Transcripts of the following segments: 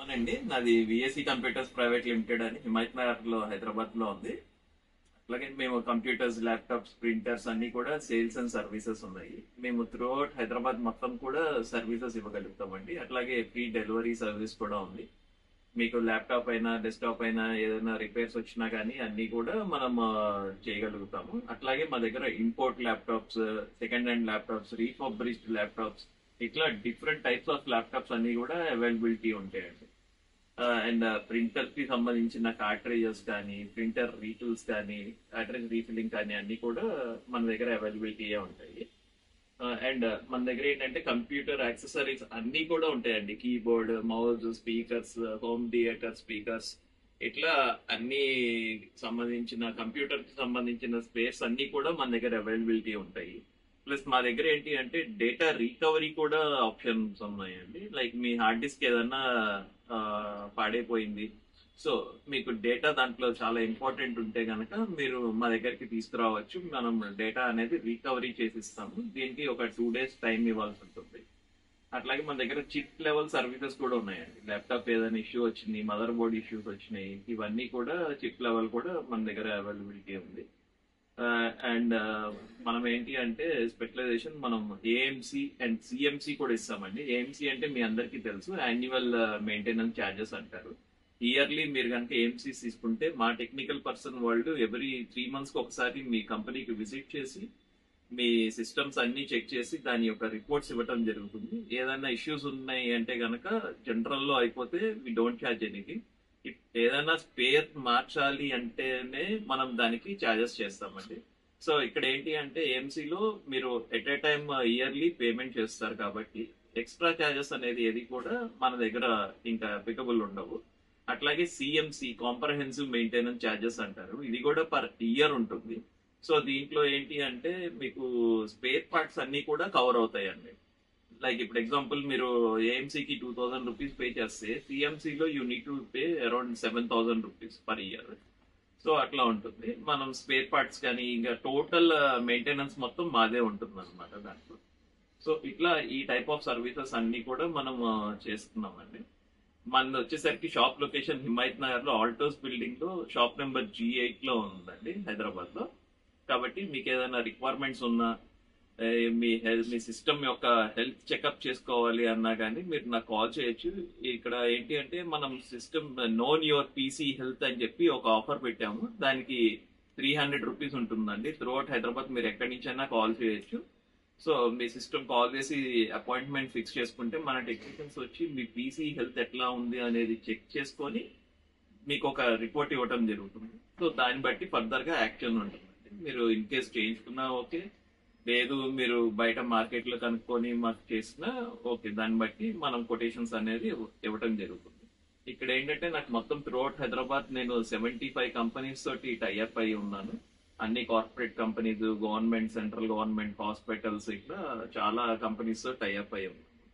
అవునండి, నాది VSC computers private limited అని హిమాయత్ నగర్ లో హైదరాబాద్ లో ఉంది. అట్లాగే మేము కంప్యూటర్స్, ల్యాప్టాప్స్, ప్రింటర్స్ అన్ని కూడా సేల్స్ అండ్ సర్వీసెస్ ఉన్నాయి. మేము త్రూ అవుట్ హైదరాబాద్ మొత్తం కూడా సర్వీసెస్ ఇవ్వగలుగుతామండి. అట్లాగే ఫ్రీ డెలివరీ సర్వీస్ కూడా ఉంది. మీకు ల్యాప్టాప్ అయినా డెస్క్టాప్ అయినా ఏదైనా రిపేర్స్ వచ్చినా కానీ అన్ని కూడా మనం చేయగలుగుతాము. అట్లాగే మా దగ్గర import laptops, second hand laptops, refurbished laptops, ఇట్లా డిఫరెంట్ టైప్స్ ఆఫ్ ల్యాప్టాప్స్ అన్ని కూడా అవైలబిలిటీ ఉంటాయండి. అండ్ ప్రింటర్ కి సంబంధించిన కార్ట్రేజెస్ కానీ, ప్రింటర్ రీటూల్స్ కానీ, కార్ట్రేజ్ రీఫిల్లింగ్ కానీ అన్ని కూడా మన దగ్గర అవైలబిలిటీ ఉంటాయి. అండ్ మన దగ్గర ఏంటంటే కంప్యూటర్ యాక్సెసరీస్ అన్ని కూడా ఉంటాయండి. Keyboard, mouse, speakers, home theatre speakers, ఇట్లా అన్ని సంబంధించిన కంప్యూటర్ కి సంబంధించిన స్పేర్స్ అన్ని కూడా మన దగ్గర అవైలబిలిటీ ఉంటాయి. ప్లస్ మా దగ్గర ఏంటి అంటే డేటా రికవరీ కూడా ఆప్షన్స్ ఉన్నాయండి. లైక్ మీ హార్డ్ డిస్క్ ఏదన్నా ఆ, పాడైపోయింది, సో మీకు డేటా దాంట్లో చాలా ఇంపార్టెంట్ ఉంటే గనక మీరు మా దగ్గరికి తీసుకురావచ్చు. మనం డేటా అనేది రికవరీ చేసిస్తాము. దీనికి ఒక 2 days టైం ఇవ్వాల్సి ఉంటుంది. అట్లాగే మన దగ్గర చిప్ లెవెల్ సర్వీసెస్ కూడా ఉన్నాయండి. ల్యాప్టాప్ ఏదైనా ఇష్యూ వచ్చింది, మదర్ బోర్డ్ ఇష్యూస్ వచ్చినాయి, ఇవన్నీ కూడా చిప్ లెవెల్ కూడా మన దగ్గర అవైలబిలిటీ ఉంది. అండ్ మనం ఏంటి అంటే స్పెషలైజేషన్ మనం ఏఎంసి అండ్ సిఎంసి కూడా ఇస్తామండి. ఏఎంసి అంటే మీ అందరికీ తెలుసు, యాన్యువల్ మెయింటెనెన్స్ ఛార్జెస్ అంటారు. ఇయర్లీ మీరు కనుక ఏఎంసీస్ తీసుకుంటే మా టెక్నికల్ పర్సన్ వాళ్ళు ఎవ్రీ 3 months కి ఒకసారి మీ కంపెనీకి విజిట్ చేసి మీ సిస్టమ్స్ అన్ని చెక్ చేసి దాని యొక్క రిపోర్ట్స్ ఇవ్వటం జరుగుతుంది. ఏదైనా ఇష్యూస్ ఉన్నాయి అంటే గనక జనరల్ లో అయిపోతే వి డోంట్ ఛార్జ్ ఎనీథింగ్. ఏదైనా స్పేర్ మార్చాలి అంటేనే మనం దానికి ఛార్జెస్ చేస్తామండి. సో ఇక్కడ ఏంటి అంటే ఏఎంసీలో మీరు at a time yearly payment చేస్తారు కాబట్టి ఎక్స్ట్రా ఛార్జెస్ అనేది ఏది కూడా మన దగ్గర ఇంకా అప్లికబుల్ ఉండవు. అట్లాగే సిఎంసి కాంప్రహెన్సివ్ మెయింటెనెన్స్ ఛార్జెస్ అంటారు, ఇది కూడా పర్ ఇయర్ ఉంటుంది. సో దీంట్లో ఏంటి అంటే మీకు స్పేర్ పార్ట్స్ అన్ని కూడా కవర్ అవుతాయండి. లైక్ ఇప్పుడు ఎగ్జాంపుల్ మీరు ఏఎంసీకి 2000 రూపీస్ పే చేస్తే సిఎంసీలో you need to pay around 7000 rupees per year. So అట్లా ఉంటుంది. మనం స్పేర్ పార్ట్స్ కానీ ఇంకా టోటల్ మెయింటెనెన్స్ మొత్తం మాదే ఉంటుంది అనమాట దాంట్లో. సో ఇట్లా ఈ టైప్ ఆఫ్ సర్వీసెస్ అన్ని కూడా మనం చేస్తున్నామండి. మనది వచ్చేసరికి షాప్ లొకేషన్ హిమాయత్ నగర్ లో ఆల్టోస్ బిల్డింగ్ లో షాప్ నెంబర్ G8 లో ఉందండి హైదరాబాద్ లో. కాబట్టి మీకు ఏదైనా రిక్వైర్మెంట్స్ ఉన్నా మీ సిస్టమ్ యొక్క హెల్త్ చెకప్ చేసుకోవాలి అన్నా కానీ మీరు నాకు కాల్ చేయొచ్చు. ఇక్కడ ఏంటి అంటే మనం system known your PC health అని చెప్పి ఒక ఆఫర్ పెట్టాము. దానికి 300 రూపీస్ ఉంటుందండి. త్రూ అవుట్ హైదరాబాద్ మీరు ఎక్కడి నుంచి అయినా కాల్ చేయొచ్చు. సో మీ సిస్టమ్ కాల్ చేసి అపాయింట్మెంట్ ఫిక్స్ చేసుకుంటే మన టెక్నీషియన్స్ వచ్చి మీ పీసీ హెల్త్ ఎట్లా ఉంది అనేది చెక్ చేసుకొని మీకు ఒక రిపోర్ట్ ఇవ్వడం జరుగుతుంది. సో దాన్ని బట్టి ఫర్దర్ గా యాక్షన్ ఉంటుంది. మీరు ఇన్ కేస్ చేయించుకున్నా ఓకే, లేదు మీరు బయట మార్కెట్ లో కనుక్కొని మాకు చేసినా ఓకే, దాన్ని బట్టి మనం కొటేషన్స్ అనేది ఇవ్వటం జరుగుతుంది. ఇక్కడ ఏంటంటే నాకు మొత్తం త్రూఅవుట్ హైదరాబాద్ నేను 75 కంపెనీస్ తోటి టైఅప్ అయి ఉన్నాను. అన్ని corporate companies, government, central government, hospitals, ఇట్లా చాలా కంపెనీస్ తో టైఅప్ అయి ఉన్నాను.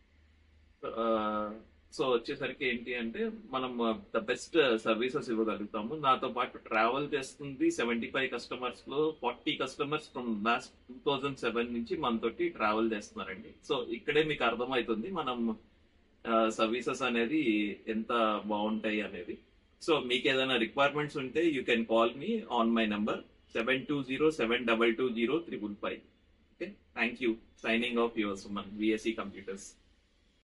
సో వచ్చేసరికి ఏంటి అంటే మనం ద బెస్ట్ సర్వీసెస్ ఇవ్వగలుగుతాము. నాతో పాటు ట్రావెల్ చేస్తుంది 75 కస్టమర్స్ లో 40 కస్టమర్స్ ఫ్రమ్ లాస్ట్ 2007 నుంచి మనతోటి ట్రావెల్ చేస్తున్నారండి. సో ఇక్కడే మీకు అర్థమవుతుంది మనం సర్వీసెస్ అనేది ఎంత బాగుంటాయి అనేది. సో మీకు ఏదైనా రిక్వైర్మెంట్స్ ఉంటే you can call me on my number 7207220355. Okay, thank you. Signing off your Suman, VSC computers.